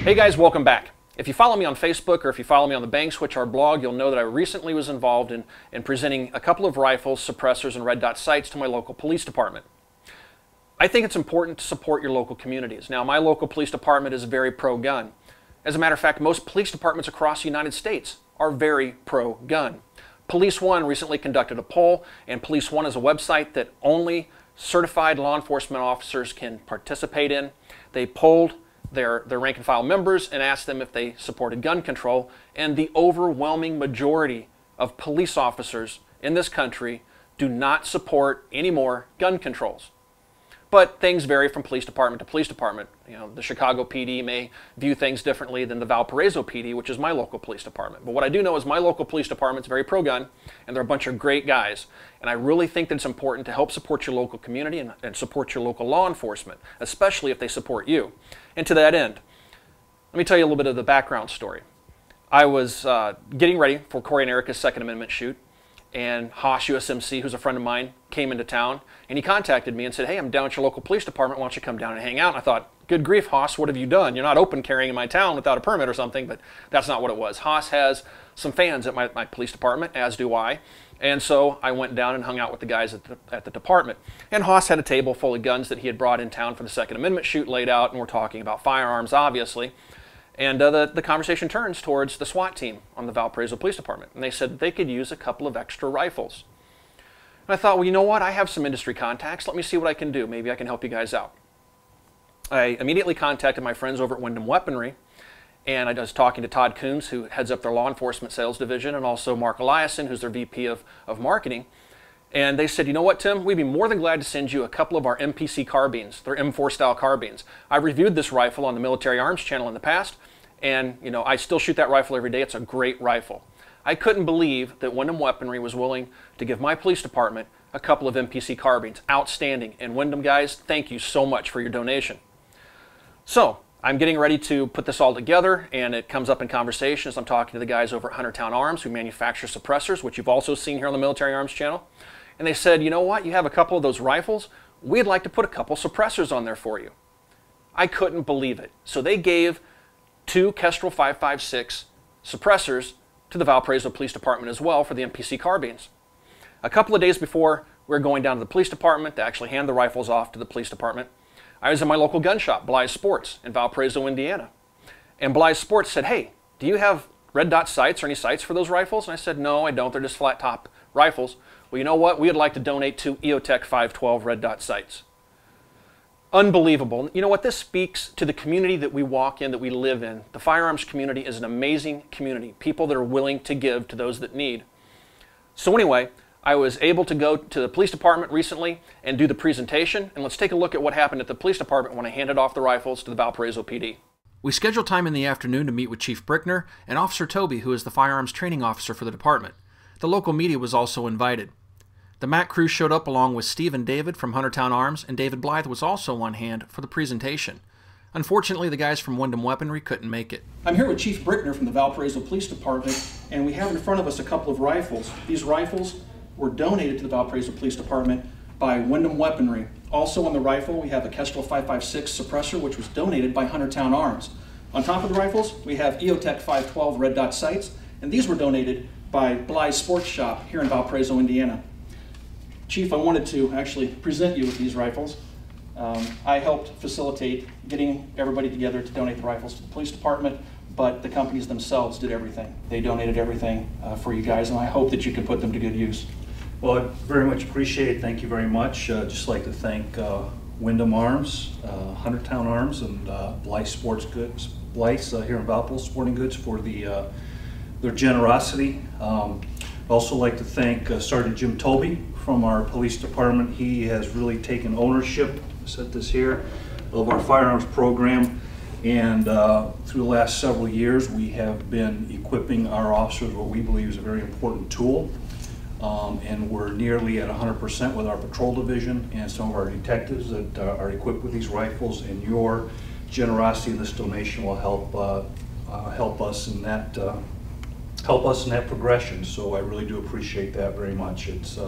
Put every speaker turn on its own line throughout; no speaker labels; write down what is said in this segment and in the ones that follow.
Hey guys, welcome back. If you follow me on Facebook or if you follow me on the Bang Switch Our blog, you'll know that I recently was involved in presenting a couple of rifles, suppressors, and red dot sights to my local police department. I think it's important to support your local communities. Now, my local police department is very pro-gun. As a matter of fact, most police departments across the United States are very pro-gun. Police One recently conducted a poll, and Police One is a website that only certified law enforcement officers can participate in. They polled their rank and file members and asked them if they supported gun control, and the overwhelming majority of police officers in this country do not support any more gun controls. But things vary from police department to police department. You know, the Chicago PD may view things differently than the Valparaiso PD, which is my local police department. But what I do know is my local police department is very pro-gun, and they're a bunch of great guys. And I really think that it's important to help support your local community and support your local law enforcement, especially if they support you. And to that end, let me tell you a little bit of the background story. I was getting ready for Corey and Erica's Second Amendment shoot, and Haas USMC, who's a friend of mine, came into town, and he contacted me and said, hey, I'm down at your local police department, why don't you come down and hang out? And I thought, good grief, Haas, what have you done? You're not open carrying in my town without a permit or something, but that's not what it was. Haas has some fans at my police department, as do I, and so I went down and hung out with the guys at the department. And Haas had a table full of guns that he had brought in town for the Second Amendment shoot laid out, and we're talking about firearms, obviously. And the conversation turns towards the SWAT team on the Valparaiso Police Department. And they said that they could use a couple of extra rifles. And I thought, well, you know what? I have some industry contacts. Let me see what I can do. Maybe I can help you guys out. I immediately contacted my friends over at Wyndham Weaponry. And I was talking to Todd Coons, who heads up their law enforcement sales division, and also Mark Eliason, who's their VP of marketing. And they said, you know what, Tim? We'd be more than glad to send you a couple of our MPC carbines. They're M4 style carbines. I've reviewed this rifle on the Military Arms channel in the past, and you know, I still shoot that rifle every day. It's a great rifle. I couldn't believe that Wyndham Weaponry was willing to give my police department a couple of MPC carbines. Outstanding. And Wyndham guys, thank you so much for your donation. So I'm getting ready to put this all together, and it comes up in conversations. I'm talking to the guys over at Huntertown Arms who manufacture suppressors, which you've also seen here on the Military Arms channel. And they said, you know what, you have a couple of those rifles, we'd like to put a couple suppressors on there for you. I couldn't believe it. So they gave 2 Kestrel 5.56 suppressors to the Valparaiso Police Department as well for the MPC carbines. A couple of days before we were going down to the police department to actually hand the rifles off to the police department, I was in my local gun shop, Bly's Sports, in Valparaiso, Indiana. And Bly's Sports said, hey, do you have red dot sights or any sights for those rifles? And I said, no, I don't. They're just flat top rifles. Well, you know what? We would like to donate 2 EOTech 512 red dot sights. Unbelievable. You know what? This speaks to the community that we walk in, that we live in. The firearms community is an amazing community. People that are willing to give to those that need. So anyway, I was able to go to the police department recently and do the presentation. And let's take a look at what happened at the police department when I handed off the rifles to the Valparaiso PD. We scheduled time in the afternoon to meet with Chief Brickner and Officer Toby, who is the firearms training officer for the department. The local media was also invited. The MAC crew showed up along with Steve and David from Huntertown Arms, and David Blythe was also on hand for the presentation. Unfortunately, the guys from Wyndham Weaponry couldn't make it. I'm here with Chief Brickner from the Valparaiso Police Department, and we have in front of us a couple of rifles. These rifles were donated to the Valparaiso Police Department by Wyndham Weaponry. Also on the rifle, we have a Kestrel 5.56 suppressor, which was donated by Huntertown Arms. On top of the rifles, we have EOTech 512 red dot sights, and these were donated by Bly's Sports Shop here in Valparaiso, Indiana. Chief, I wanted to actually present you with these rifles. I helped facilitate getting everybody together to donate the rifles to the police department, but the companies themselves did everything. They donated everything for you guys, and I hope that you can put them to good use.
Well, I very much appreciate it. Thank you very much. Just like to thank Wyndham Arms, Huntertown Arms, and Bly's Sports Goods, Bly's here in Valpo Sporting Goods for their generosity. Also like to thank Sergeant Jim Toby from our police department. He has really taken ownership, set this here, of our firearms program, and through the last several years we have been equipping our officers with what we believe is a very important tool, and we're nearly at 100% with our patrol division and some of our detectives that are equipped with these rifles, and your generosity in this donation will help us in that progression. So I really do appreciate that very much. It's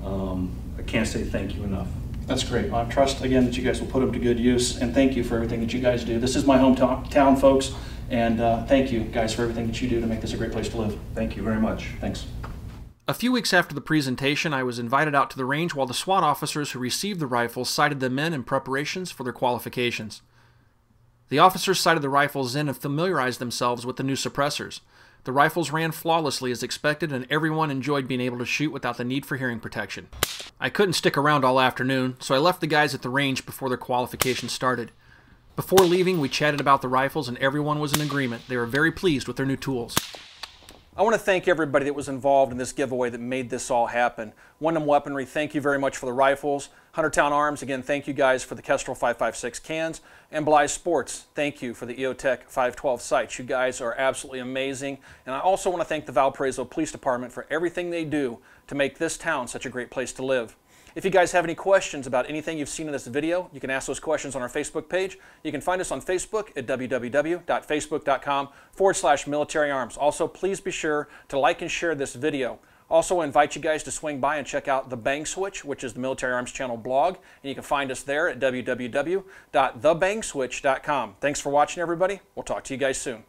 I can't say thank you enough.
That's great. I trust, again, that you guys will put them to good use, and thank you for everything that you guys do. This is my hometown, folks, and thank you, guys, for everything that you do to make this a great place to live.
Thank you very much.
Thanks.
A few weeks after the presentation, I was invited out to the range while the SWAT officers who received the rifles sighted them in preparations for their qualifications. The officers sighted the rifles in and familiarized themselves with the new suppressors. The rifles ran flawlessly as expected, and everyone enjoyed being able to shoot without the need for hearing protection. I couldn't stick around all afternoon, so I left the guys at the range before their qualifications started. Before leaving, we chatted about the rifles, and everyone was in agreement. They were very pleased with their new tools. I want to thank everybody that was involved in this giveaway that made this all happen. Wyndham Weaponry, thank you very much for the rifles. Huntertown Arms, again, thank you guys for the Kestrel 5.56 cans. And Blythe Sports, thank you for the EOTech 512 sights. You guys are absolutely amazing. And I also want to thank the Valparaiso Police Department for everything they do to make this town such a great place to live. If you guys have any questions about anything you've seen in this video, you can ask those questions on our Facebook page. You can find us on Facebook at www.facebook.com/military arms. Also, please be sure to like and share this video. Also, I invite you guys to swing by and check out the Bang Switch, which is the Military Arms Channel blog. And you can find us there at www.thebangswitch.com. Thanks for watching, everybody. We'll talk to you guys soon.